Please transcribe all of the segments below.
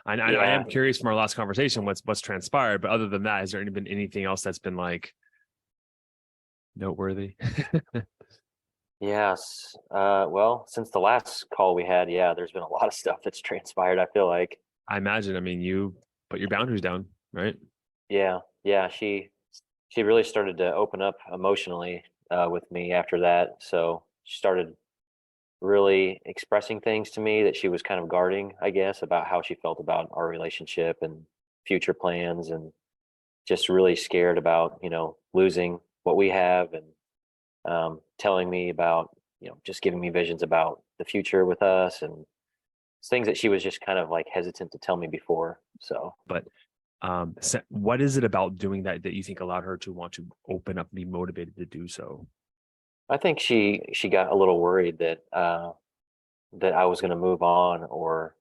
I am curious from our last conversation, what's transpired, but other than that, has there been anything else that's been like noteworthy? Yes. Well, since the last call we had, yeah, there's been a lot of stuff that's transpired, I feel like. I imagine, I mean, you put your boundaries down, right? Yeah, yeah, she really started to open up emotionally with me after that. So she started really expressing things to me that she was kind of guarding, I guess, about how she felt about our relationship and future plans, and just really scared about, losing what we have, and telling me about, just giving me visions about the future with us, and things that she was just kind of like hesitant to tell me before. So, But so what is it about doing that you think allowed her to want to open up and be motivated to do so? I think she got a little worried that that I was going to move on, or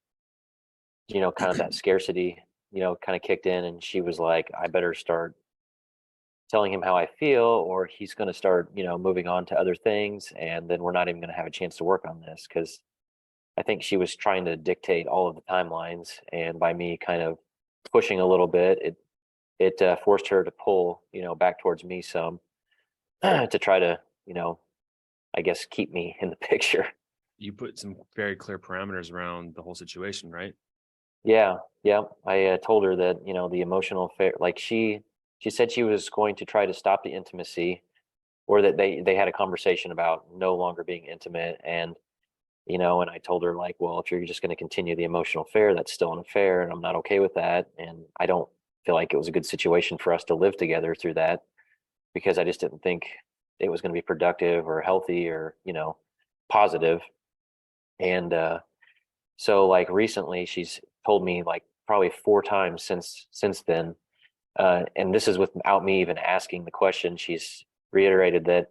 kind of that scarcity, kind of kicked in, and she was like, I better start telling him how I feel, or he's going to start, moving on to other things, and then we're not even going to have a chance to work on this. Because I think she was trying to dictate all of the timelines, and by me kind of pushing a little bit, it forced her to pull, back towards me some, to try to, I guess, keep me in the picture. You put some very clear parameters around the whole situation, right? Yeah, yeah. I told her that, the emotional affair, like she said she was going to try to stop the intimacy, or that they had a conversation about no longer being intimate. And and I told her, like, well, if you're just going to continue the emotional affair, that's still an affair, and I'm not okay with that. And I don't feel like it was a good situation for us to live together through that, because I just didn't think it was going to be productive or healthy, or positive. And so, like, recently she's told me, like, probably 4 times since then, and this is without me even asking the question. She's reiterated that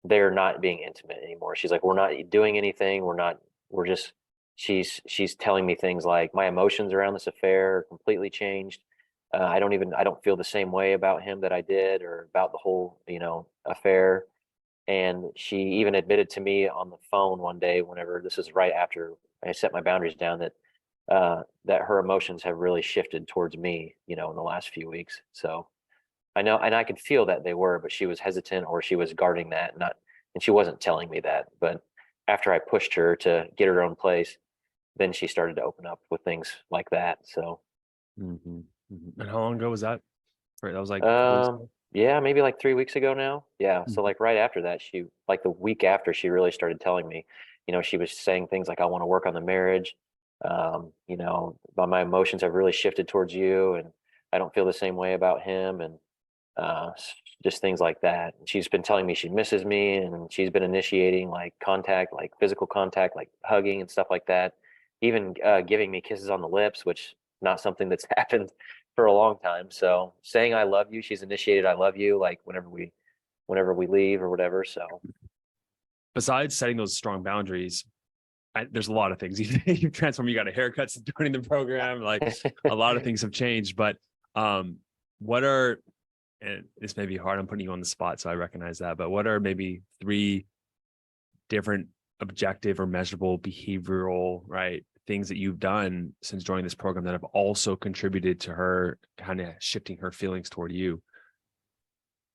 they're not being intimate anymore. She's like, we're not doing anything. We're just, she's telling me things like, my emotions around this affair are completely changed. I don't feel the same way about him that I did, or about the whole, affair. And she even admitted to me on the phone one day, whenever this is right after I set my boundaries down, that her emotions have really shifted towards me, in the last few weeks. So I know, and I could feel that they were, but she was hesitant, or she was guarding that, and she wasn't telling me that. But after I pushed her to get her own place, then she started to open up with things like that. So, Mm-hmm. And how long ago was that? Right, that was like a couple weeks um, ago. yeah, maybe like 3 weeks ago now. Yeah. So, Mhm. like, right after that, like the week after, she really started telling me, she was saying things like, I want to work on the marriage. But my emotions have really shifted towards you, and I don't feel the same way about him. And just things like that. And she's been telling me she misses me, and she's been initiating, like, contact, like physical contact, like hugging and stuff like that. Even giving me kisses on the lips, which not something that's happened for a long time. So, saying I love you, she's initiated I love you, like, whenever we leave or whatever. So, Besides setting those strong boundaries, there's a lot of things you've transformed. You got a haircut since joining the program. Like a lot of things have changed. But what are, and this may be hard, I'm putting you on the spot, so I recognize that. But what are maybe 3 different objective or measurable behavioral, right, things that you've done since joining this program that have also contributed to her kind of shifting her feelings toward you?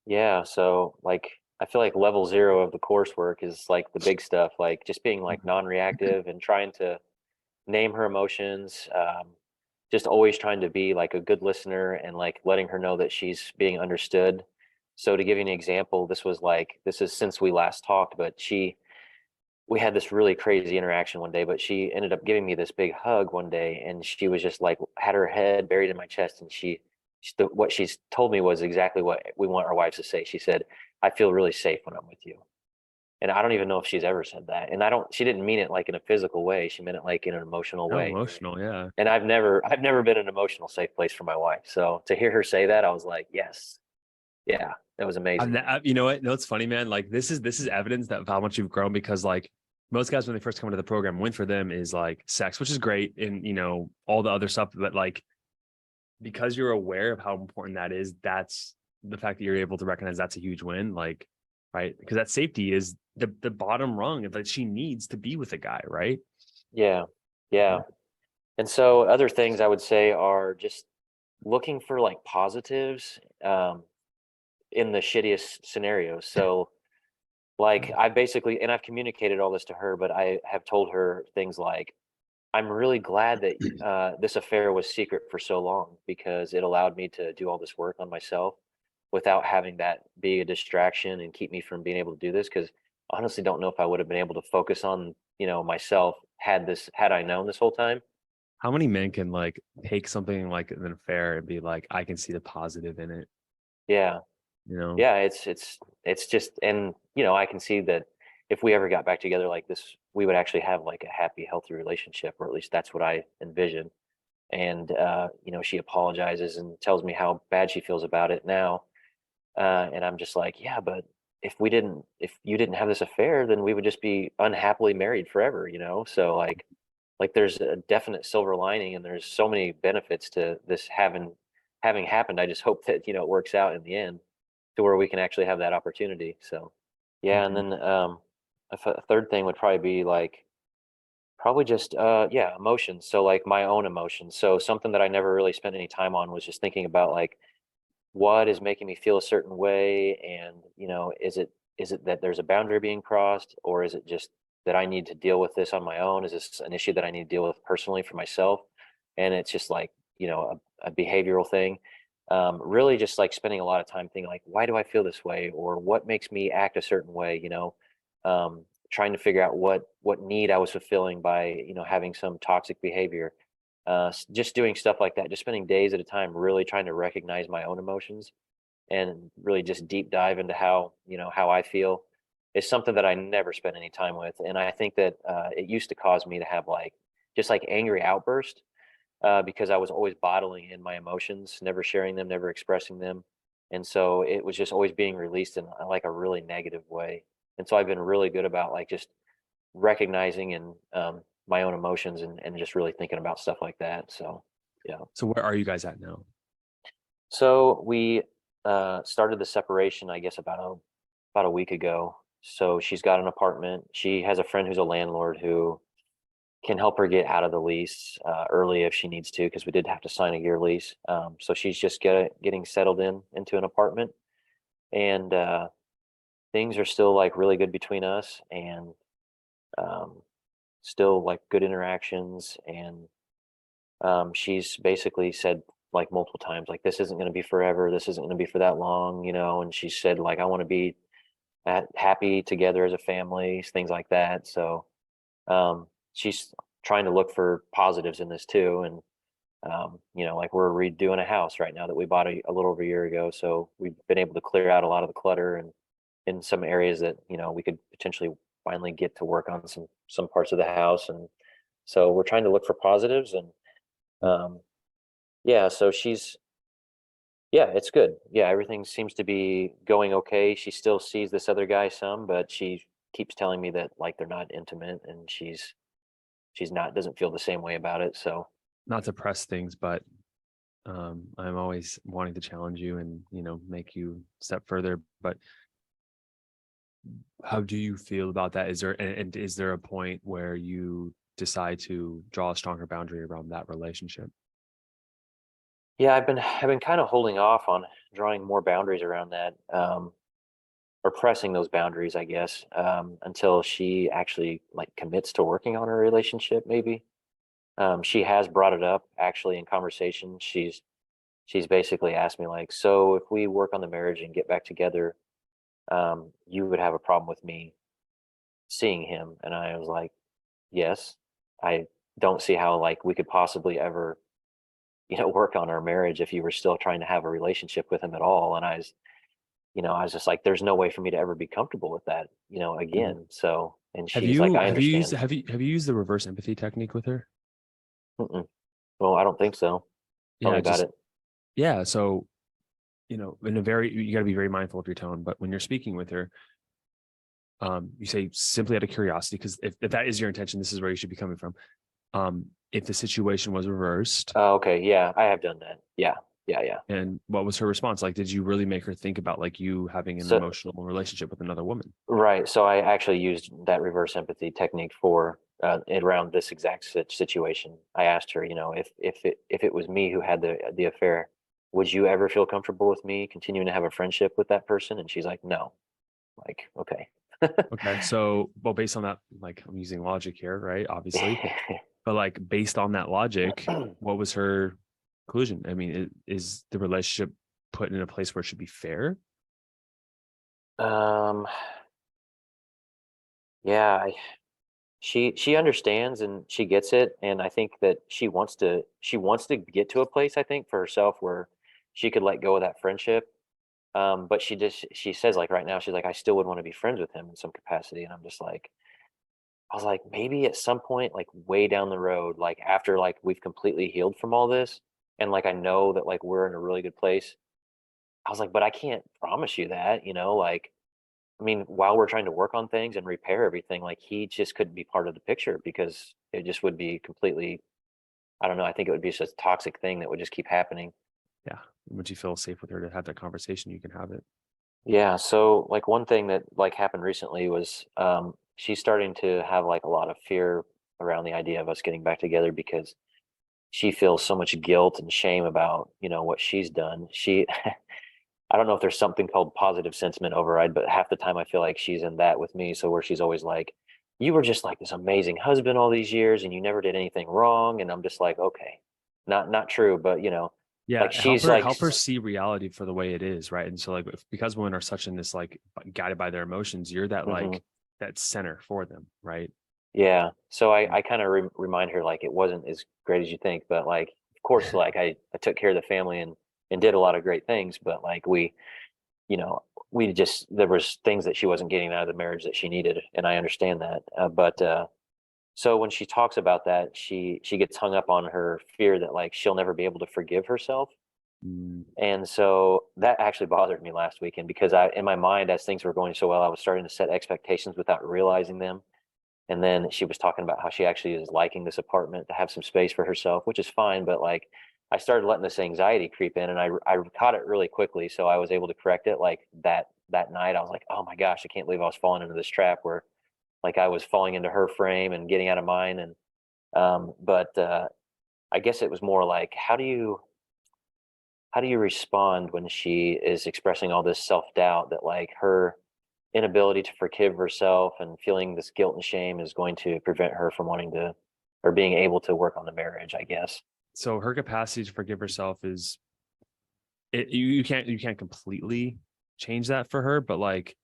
yeah. So, like, I feel like level 0 of the coursework is like the big stuff, like just being like non-reactive and trying to name her emotions. Just always trying to be like a good listener, and like letting her know that she's being understood. So, to give you an example, this is since we last talked, but we had this really crazy interaction one day, but she ended up giving me this big hug one day, and she was just like, had her head buried in my chest, and what she's told me was exactly what we want our wives to say. She said, I feel really safe when I'm with you. And I don't even know if she's ever said that. And she didn't mean it like in a physical way. She meant it like in an emotional Oh, way. emotional, yeah. And I've never been an emotional safe place for my wife. So, to hear her say that, I was like, yes, yeah, that was amazing. You know what? No, it's funny, man. Like this is evidence that of how much you've grown, because like most guys when they first come into the program, win for them is like sex, which is great, and all the other stuff. But like because you're aware of how important that is, that's the fact that you're able to recognize that's a huge win. Like, right? Because that safety is the bottom rung that she needs to be with a guy, right? Yeah, yeah. And so other things I would say are just looking for like positives in the shittiest scenarios. So like I basically, and I've communicated all this to her, but I have told her things like, I'm really glad that this affair was secret for so long because it allowed me to do all this work on myself without having that be a distraction and keep me from being able to do this. Because honestly, don't know if I would have been able to focus on myself had I known this whole time. How many men can like take something like an affair and be like, I can see the positive in it, Yeah, you know? yeah, it's just, and I can see that if we ever got back together like this, we would actually have like a happy, healthy relationship, or at least that's what I envision. And she apologizes and tells me how bad she feels about it now, and I'm just like, yeah, but if you didn't have this affair, then we would just be unhappily married forever, so like there's a definite silver lining, and there's so many benefits to this having happened. I just hope that it works out in the end to where we can actually have that opportunity. So yeah. And Mhm. then a third thing would probably be like, probably just yeah, emotions. So like my own emotions. So something that I never really spent any time on was just thinking about like what is making me feel a certain way, and is it that there's a boundary being crossed, or is it just that I need to deal with this on my own? Is this an issue that I need to deal with personally for myself? And it's just like a behavioral thing. Really just like spending a lot of time thinking like, why do I feel this way, or what makes me act a certain way, trying to figure out what need I was fulfilling by having some toxic behavior. Just doing stuff like that, just spending days at a time really trying to recognize my own emotions and really just deep dive into how I feel is something that I never spent any time with. And I think that it used to cause me to have like just like angry outbursts, because I was always bottling in my emotions, never sharing them, never expressing them. And so it was just always being released in like a really negative way. And so I've been really good about like just recognizing and my own emotions, and just really thinking about stuff like that. So yeah. So where are you guys at now? So we started the separation, I guess, about a week ago. So she's got an apartment. She has a friend who's a landlord who can help her get out of the lease early if she needs to, because we did have to sign a year lease. So she's just getting settled into an apartment, and things are still like really good between us, and um, still like good interactions. And she's basically said like multiple times, like, this isn't going to be forever. This isn't going to be for that long, And she said like, I want to be happy together as a family, things like that. So she's trying to look for positives in this too. And like we're redoing a house right now that we bought a little over a year ago. So we've been able to clear out a lot of the clutter, and in some areas that we could potentially finally get to work on some parts of the house. And so we're trying to look for positives. And um, yeah, so yeah, it's good. Yeah, everything seems to be going okay. She still sees this other guy some, but she keeps telling me that like they're not intimate, and she's not doesn't feel the same way about it. So Not to press things, but I'm always wanting to challenge you and, make you step further. But how do you feel about that? And is there a point where you decide to draw a stronger boundary around that relationship? yeah, I've been kind of holding off on drawing more boundaries around that, or pressing those boundaries, I guess, until she actually like commits to working on her relationship. Maybe she has brought it up actually in conversation. She's basically asked me like, so if we work on the marriage and get back together, you would have a problem with me seeing him? And I was like, yes. I don't see how like we could possibly ever work on our marriage if you were still trying to have a relationship with him at all. And I was just like, there's no way for me to ever be comfortable with that, Mhm. again. So, and Have she's like, you I have you used understand. have you used the reverse empathy technique with her? Mm-mm. Well, I don't think so. Tell me Yeah, about just it. yeah. So, in a very you got to be very mindful of your tone, but when you're speaking with her, you say simply out of curiosity, because if that is your intention, this is where you should be coming from. If the situation was reversed, Oh, okay. Yeah, I have done that. Yeah. Yeah. Yeah. and what was her response? Like, did you really make her think about like you having an So, emotional relationship with another woman? right. So I actually used that reverse empathy technique for around this exact situation. I asked her, you know, if it was me who had the affair, would you ever feel comfortable with me continuing to have a friendship with that person? And she's like, no. Like, okay. Okay. So, well, based on that, like I'm using logic here, right? Obviously, but like based on that logic, what was her conclusion? I mean, is the relationship put in a place where it should be fair? um, yeah, she understands and she gets it, and I think that she wants to get to a place, I think, for herself where she could let go of that friendship. But she says, like, right now she's like, I still would want to be friends with him in some capacity, and I'm just like, I was like, maybe at some point, like way down the road, like after like we've completely healed from all this, and like I know that like we're in a really good place. I was like, but I can't promise you that, like, I mean, while we're trying to work on things and repair everything, like he just couldn't be part of the picture because it just would be completely, I don't know, I think it would be just a toxic thing that would just keep happening. Yeah. Would you feel safe with her to have that conversation? You can have it. Yeah, so like one thing that like happened recently was she's starting to have like a lot of fear around the idea of us getting back together because she feels so much guilt and shame about, what she's done. She I don't know if there's something called positive sentiment override, but half the time I feel like she's in that with me. So where she's always like, you were just like this amazing husband all these years and you never did anything wrong. And I'm just like, okay, not true, but like Yeah, she's like, help her see reality for the way it is, right? And so like because women are such in this like guided by their emotions, you're that mhm. like that center for them, right? Yeah. So I kind of remind her like it wasn't as great as you think, but like of course like I took care of the family and did a lot of great things, but like you know we just there was things that she wasn't getting out of the marriage that she needed, and I understand that. But so when she talks about that, she gets hung up on her fear that like she'll never be able to forgive herself. Mm, And so that actually bothered me last weekend because in my mind, as things were going so well, I was starting to set expectations without realizing them. And then she was talking about how she actually is liking this apartment to have some space for herself, which is fine. But like, I started letting this anxiety creep in, and I caught it really quickly, so I was able to correct it. Like that night, I was like, oh my gosh, I can't believe I was falling into this trap where like I was falling into her frame and getting out of mine. And but I guess it was more like, how do you respond when she is expressing all this self doubt that like her inability to forgive herself and feeling this guilt and shame is going to prevent her from wanting to or being able to work on the marriage, I guess. so her capacity to forgive herself is you can't completely change that for her, but like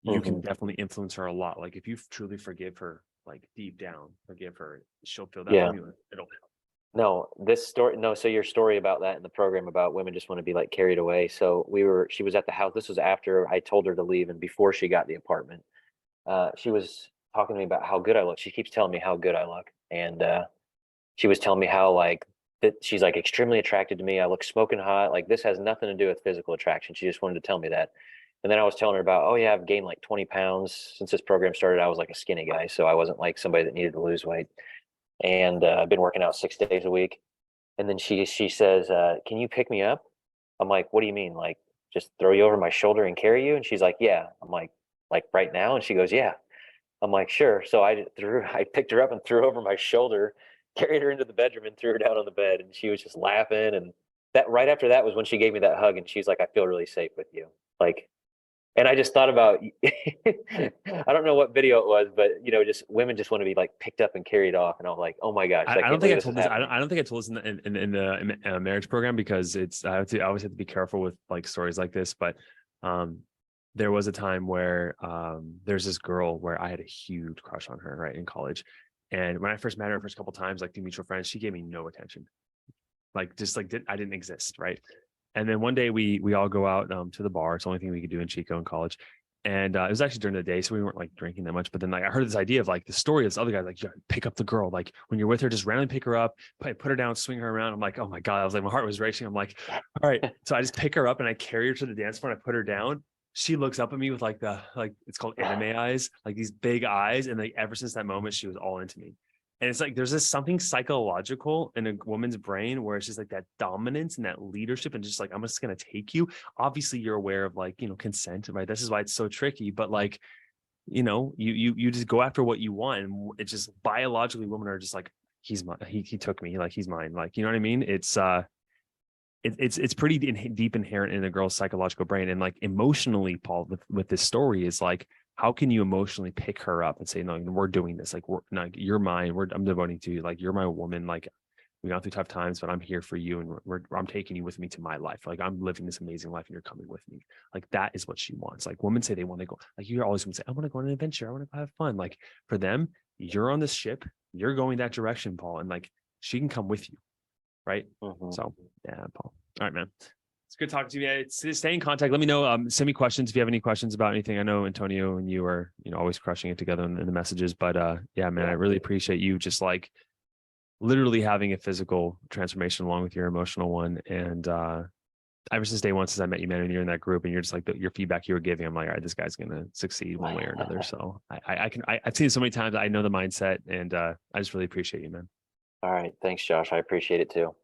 you can Hmm. definitely influence her a lot. Like if you truly forgive her, like deep down, forgive her, she'll feel that Yeah. from you. It'll help. No, this story, no. So your story about that in the program about women just want to be like carried away. So she was at the house. This was after I told her to leave and before she got the apartment. She was talking to me about how good I look. She keeps telling me how good I look. And she was telling me how like that she's like extremely attracted to me. I look smoking hot. Like this has nothing to do with physical attraction. She just wanted to tell me that. And then I was telling her about, oh yeah, I've gained like 20 pounds since this program started. I was like a skinny guy, so I wasn't like somebody that needed to lose weight. And I've been working out 6 days a week. And then she says, "Can you pick me up?" I'm like, "What do you mean? Like just throw you over my shoulder and carry you?" And she's like, "Yeah." I'm like right now? And she goes, "Yeah." I'm like, "Sure." So I picked her up and threw her over my shoulder, carried her into the bedroom and threw her down on the bed. And she was just laughing. And that right after that was when she gave me that hug and she's like, "I feel really safe with you." Like, and I just thought about, I don't know what video it was, but just women just want to be like picked up and carried off. And I'm like, oh my gosh, I I don't can't think believe I this is told this. happening. I don't think I told this in the marriage program because I always have to be careful with like stories like this. But um, there was a time where there's this girl where I had a huge crush on her right in college, and when I first met her, first couple times like through mutual friends, she gave me no attention. Like just like I didn't exist, right? And then one day we all go out to the bar. It's the only thing we could do in Chico in college. And it was actually during the day, so we weren't like drinking that much. But then like I heard this idea of like the story of this other guy, like, pick up the girl. Like when you're with her, just randomly pick her up, put her down, swing her around. I'm like, oh my God. I was like, my heart was racing. I'm like, all right. So I just pick her up and I carry her to the dance floor and I put her down. She looks up at me with like it's called anime eyes, like these big eyes. And like ever since that moment, she was all into me. And it's like there's this something psychological in a woman's brain where it's just like that dominance and that leadership and just like I'm just gonna take you. Obviously, you're aware of like consent, right? This is why it's so tricky. But like you just go after what you want. And it's just biologically women are just like, he's my, he took me, like he's mine. Like, you know what I mean? It's pretty deep inherent in a girl's psychological brain. And like emotionally, Paul, with this story is like, how can you emotionally pick her up and say, no, we're doing this. Like, you're mine. I'm devoting to you. Like, you're my woman. Like, we gone through tough times, but I'm here for you. And I'm taking you with me to my life. Like, I'm living this amazing life and you're coming with me. Like, that is what she wants. Like, women say they want to go, like, you're always going to say, I want to go on an adventure. I want to go have fun. Like, for them, you're on this ship, you're going that direction, Paul. And like, she can come with you. Right. So yeah, Paul. All right, man. It's good talking to you. Yeah, stay in contact. Let me know. Send me questions if you have any questions about anything. I know Antonio and you are, always crushing it together in the messages. But yeah, man, I really appreciate you just like literally having a physical transformation along with your emotional one. And ever since day one, since I met you, man, and you're in that group and you're just like your feedback you were giving, I'm like, all right, this guy's gonna succeed one way or another. So I've seen it so many times. I know the mindset, and I just really appreciate you, man. All right. Thanks, Josh. I appreciate it too.